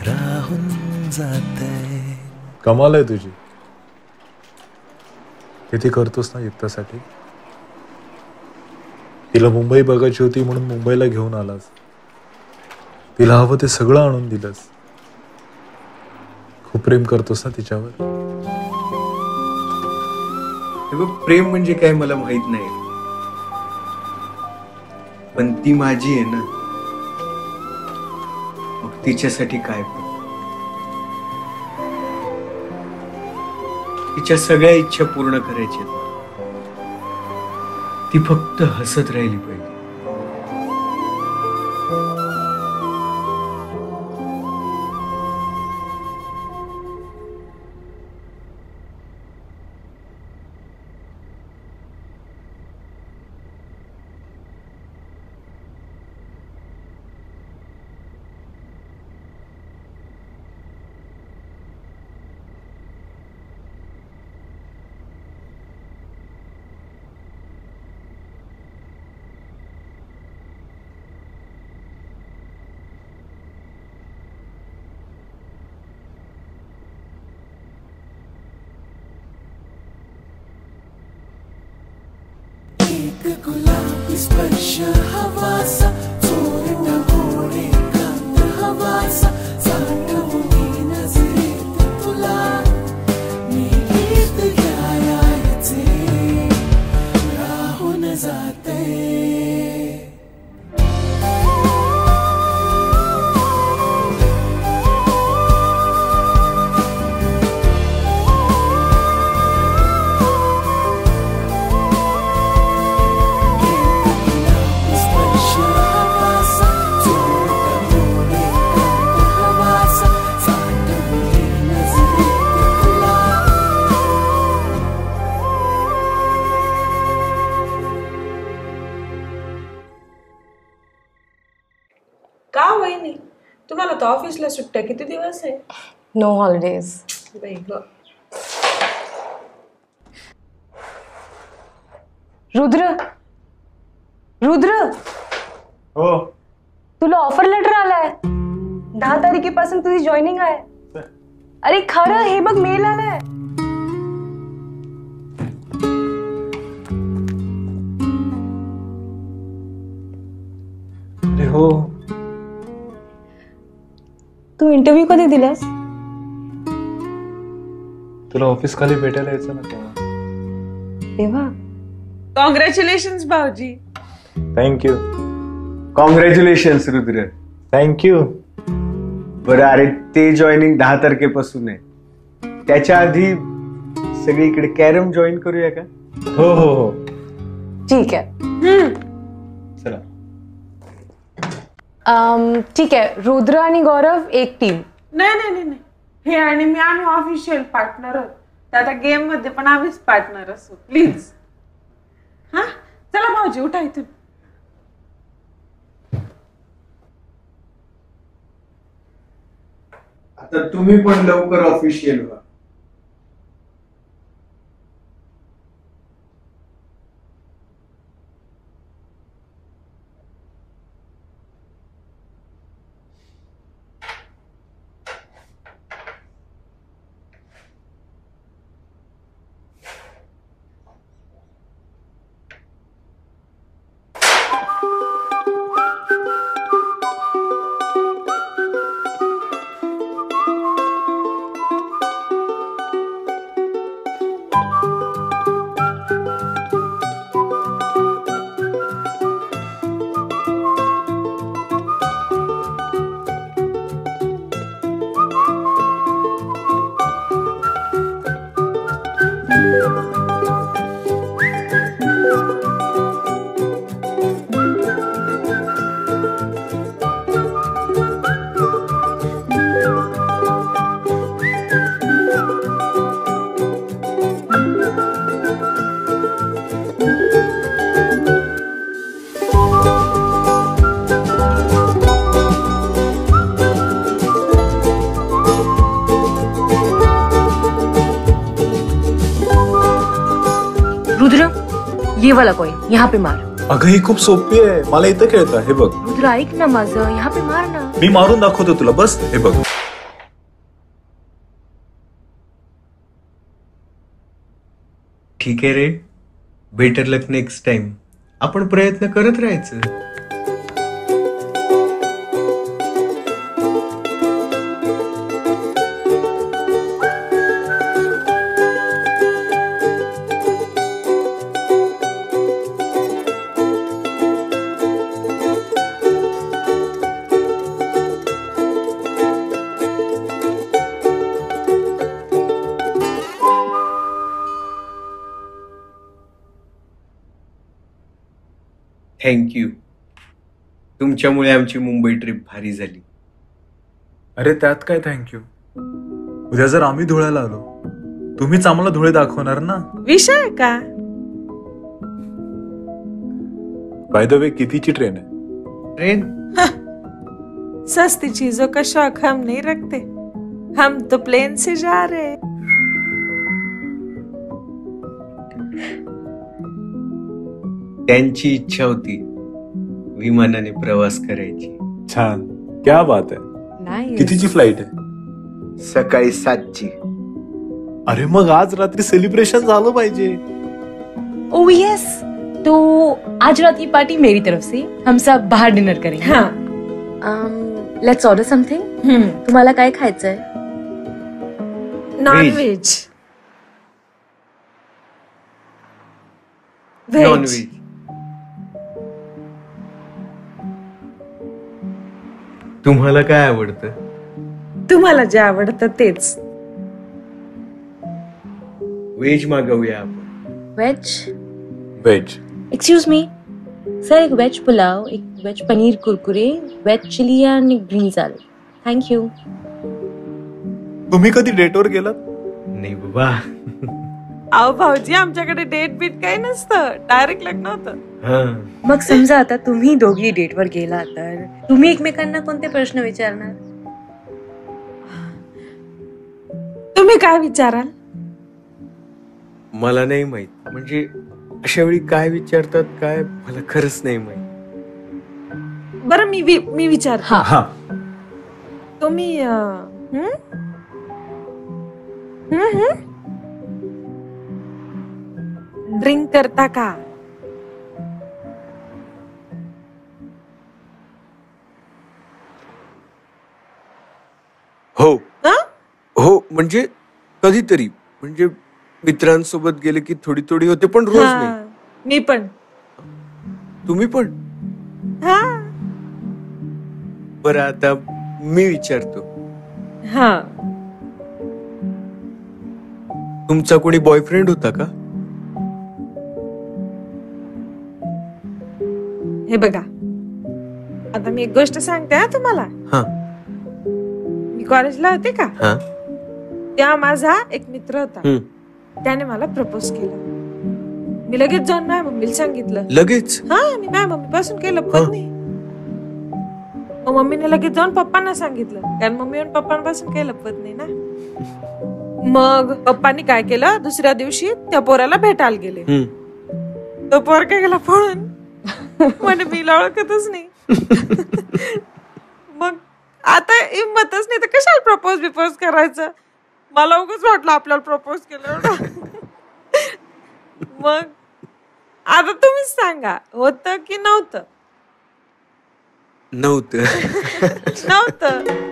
राहून जातय. कमाल आहे तुझी. किती करतोस ना एकट्यासाठी. तिला मुंबई बघायची होती म्हणून मुंबईला घेऊन आलास. तिला हवं ते सगळं आणून दिलंस. खूप प्रेम करतोस ना तिच्यावर. हे बघ, प्रेम म्हणजे काय मला माहित नाही, पण ती माझी आहे ना, मग तिच्यासाठी काय पण. तिच्या सगळ्या इच्छा पूर्ण करायच्या. ती फक्त हसत राहिली पाहिजे. गुलाबी स्पर्श हवासा, चोरटा घोडे कांत हवासा, साठवून नजरेत तुला मी गीत गायचे, राहून जाते. का वहिनी, तुम्हाला तर ऑफिसला सुट्ट्या किती दिवस आहे? No holidays. बाई ग. रुद्र, रुद्र, हो. तुला ऑफर लेटर आलाय. 10 तारखेपासून तुझी जॉईनिंग आहे. अरे खरं, हे बघ मेल आलाय. अरे हो. तू इंटरव्ह्यू कधी दिलास? तुला ऑफिस खाली भेटायला यायचं ना तेव्हा. तेव्हा. कॉंग्रॅच्युलेशन भाऊजी. थँक्यू. कॉंग्रॅच्युलेशन्स रुद्र. थँक्यू. बरं, अरे ते जॉईनिंग 10 तारखेपासून आहे. त्याच्या आधी सगळीकडे कॅरम जॉईन करूया का? हो हो हो. ठीक आहे. चला. ठीक आहे. रुद्र आणि गौरव एक टीम. नाही नाही नाही नाही, हे आणि मी आम्ही ऑफिशियल पार्टनर आहोत. तर आता गेम मध्ये पण आम्हीच पार्टनर असू. प्लीज. हा, चला भाऊजी उठा इथून. आता तुम्ही पण लवकर ऑफिशियल व्हा. ये वाला कॉइन यहाँ पे मार. अगं ही खूप सोपी आहे, मला इथं खेळता. हे बघ, रुद्र ऐक ना माझं, यहाँ पे मार ना. मी मारून दाखवतो तुला. बस हे बघ. ठीक आहे रे, बेटर लक नेक्स्ट टाइम. आपण प्रयत्न करत राहायचं. थँक्यू. तुमच्यामुळे आमची मुंबई ट्रिप भारी झाली. अरे त्यात काय थँक्यू. उद्या जर आम्ही धुळ्याला आलो, तुम्हीच आम्हाला धुळे दाखवणार ना. विषय का? बाय द वे, कितीची ट्रेन आहे? ट्रेन सस्ती चीजों का शौक हम नहीं रखते, हम तो प्लेन से जा रहे हैं. त्यांची इच्छा होती विमानाने प्रवास करायची. छान, क्या बात आहे. नाही. कितीची फ्लाईट आहे? सकाळी 7ची. अरे मग आज रात्री सेलिब्रेशन झालं पाहिजे. ओह यस, तो आज रात की पार्टी मेरी तरफ से. हम सब बाहर डिनर करेंगे. हाँ. Let's order something. तुम्हाला काय खायचंय? Non veg. नॉनव्हेज. तुम्हाला काय आवडतं? तुम्हाला जे आवडतं तेच. व्हेज मागवूया आपण. Veg. Veg. Excuse me sir, एक वेज पुलाव, एक veg paneer kurkure, veg chilli आणि ग्रीन सॅलड. थँक्यू. तुम्ही कधी डेटवर गेलात? नाही बाबा. अहो भाऊजी, आमच्याकडे डेट बीट काही नसतं, डायरेक्ट लग्न होतं. हा. मग समजा आता तुम्ही दोघी डेटवर गेला तर तुम्ही एकमेकांना कोणते प्रश्न विचारणार? तुम्ही काय विचाराल? मला नाही माहित. म्हणजे अशा वेळी काय विचारतात काय मला खरंच नाही माहित. बरं मी विचार. हा. तुम्ही ड्रिंक करता का? हो. हा? हो म्हणजे कधीतरी, म्हणजे मित्रांसोबत गेले की थोडी थोडी होते, पण रोज नाही. हा, मी पण. तुम्ही पण? हा. बरं आता मी विचारतो. हा. तुमचा कोणी बॉयफ्रेंड होता का? हे बघा, आता मी एक गोष्ट सांगते हा तुम्हाला. हा. मी कॉलेजला होते का, हा. तेव्हा माझा एक मित्र होता. हम्म. त्याने मला प्रपोज केलं. मी लगेच जाऊन माझ्या मम्मीला सांगितलं. लगेच? हा, मी माझ्या मम्मी पासून काही लपवत नाही. मग मम्मीने लगेच जाऊन पप्पांना सांगितलं, कारण मम्मी आणि पप्पांपासून काही लपवत नाही ना. मग पप्पांनी काय केलं, दुसऱ्या दिवशी त्या पोराला भेटायला गेले. तो पोर काय गेला पळून. म्हणजे मी ओळखतच नाही. मग आता हिंमतच नाही तर कशाला प्रपोज बिपोज करायचं. मला उगाच वाटलं आपल्याला प्रपोज केलं. मग आता तुम्हीच सांगा, होतं की नव्हतं? नव्हतं. नव्हतं.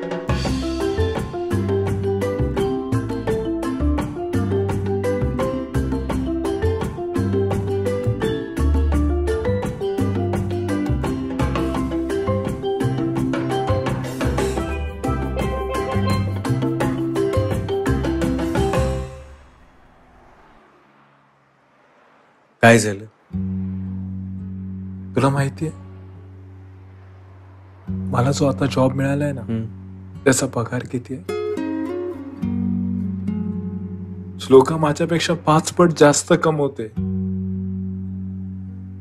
काय झालं? तुला माहितीये, मला जो आता जॉब मिळालाय ना, त्याचा पगार किती आहे? श्लोका माझ्यापेक्षा 5 पट जास्त कमवते.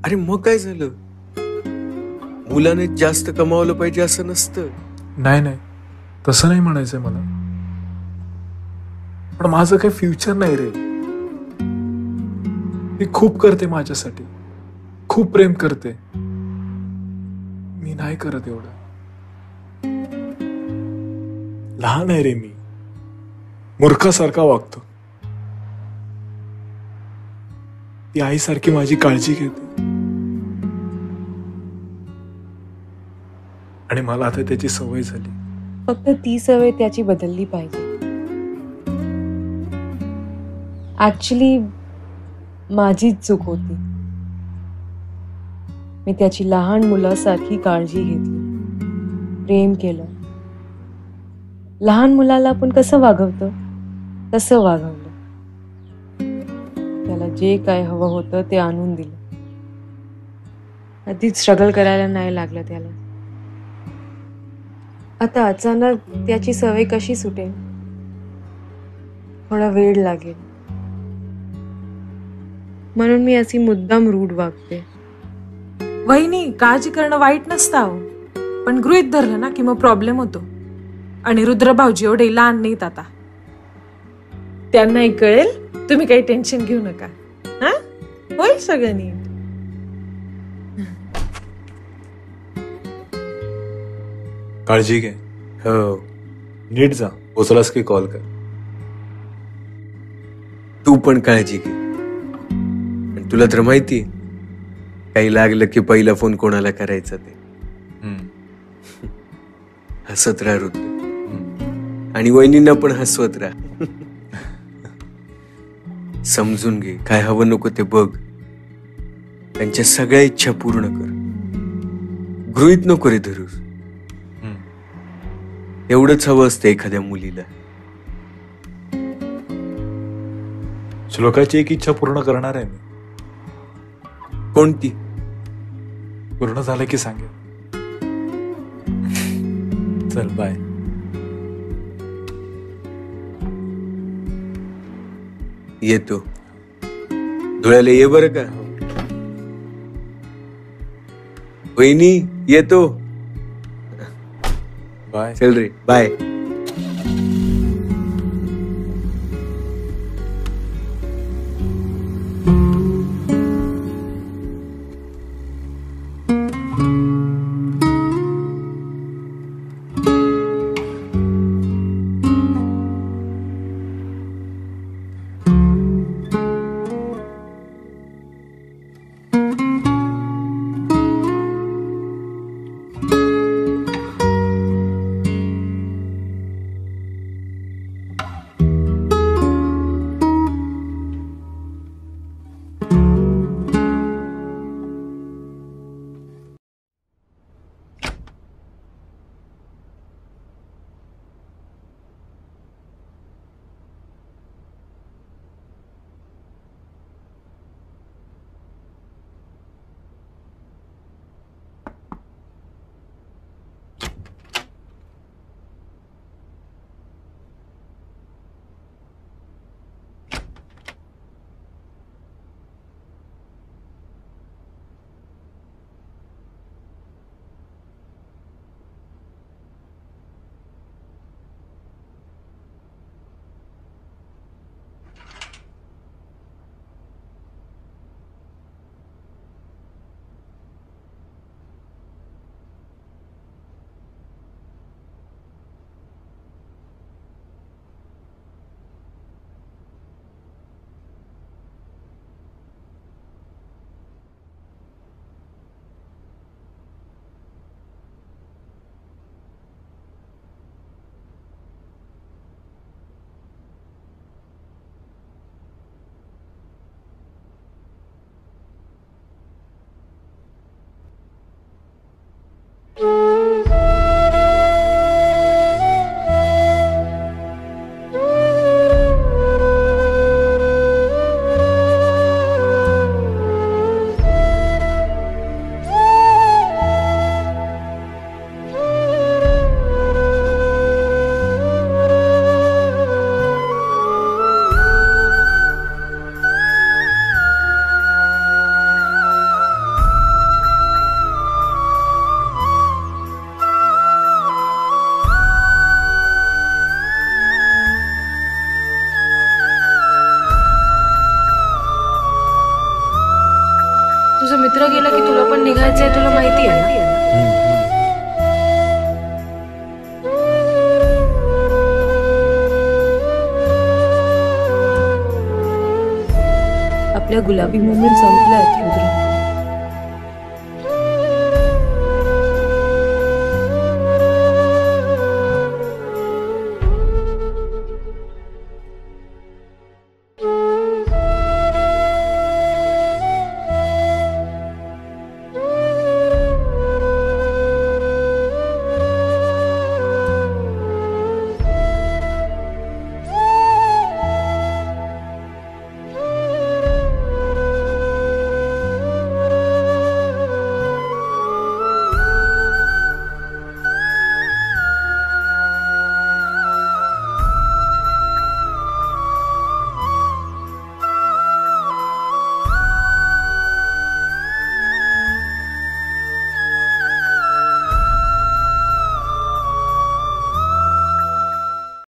अरे मग काय झालं? मुलाने जास्त कमावलं पाहिजे असं नसतं. नाही, तसं नाही म्हणायचंय मला. पण माझं काही फ्युचर नाही रे. ती खूप करते माझ्यासाठी. खूप प्रेम करते. मी नाही करत एवढं. लहान आहे रे मी, मूर्खासारखा वागतो. ती आईसारखी माझी काळजी घेते आणि मला आता त्याची सवय झाली. फक्त ती सवय त्याची बदलली पाहिजे. ऍक्च्युली माझीच चूक होती. मी त्याची लहान मुलासारखी काळजी घेतली, प्रेम केलं. लहान मुलाला आपण कसं वागवतो तसं वागवलं. त्याला जे काय हवं होतं ते आणून दिलं. आधीच स्ट्रगल करायला नाही लागलं त्याला. आता अचानक त्याची सवय कशी सुटेल? थोडा वेळ लागेल. म्हणून मी अशी मुद्दाम रूढ वागते. वहिनी, काळजी करणं वाईट नसतं अहो, पण गृहीत धरलं ना की मग प्रॉब्लेम होतो. आणि रुद्र भाऊजी एवढे लहान नाहीत आता, त्यांनाही कळेल. तुम्ही काही टेन्शन घेऊ नका. हा, होईल सगळं नीट. काळजी घे. हो, नीट जा. पोचलास की कॉल कर. तू पण काळजी घे. आणि तुला तर माहिती, काही लागलं की पहिला फोन कोणाला करायचा ते. हसत राहा रुद्र, आणि वहिनींना पण हसवत राहा. समजून घे, काय हवं नको ते बघ. त्यांच्या सगळ्या इच्छा पूर्ण कर. गृहीत नको रे धरूस. एवढंच हवं असतं एखाद्या मुलीला. श्लोकाची एक इच्छा पूर्ण करणार आहे मी. कोणती? पूर्ण झालं की सांगेल. चल बाय. येतो. धुळ्याला ये बरं का. वहिनी येतो. बाय. चल रे, बाय. करायचंय तुला माहिती आहे ना? आपल्या गुलाबी मोमेंट संपल्यात रुद्र.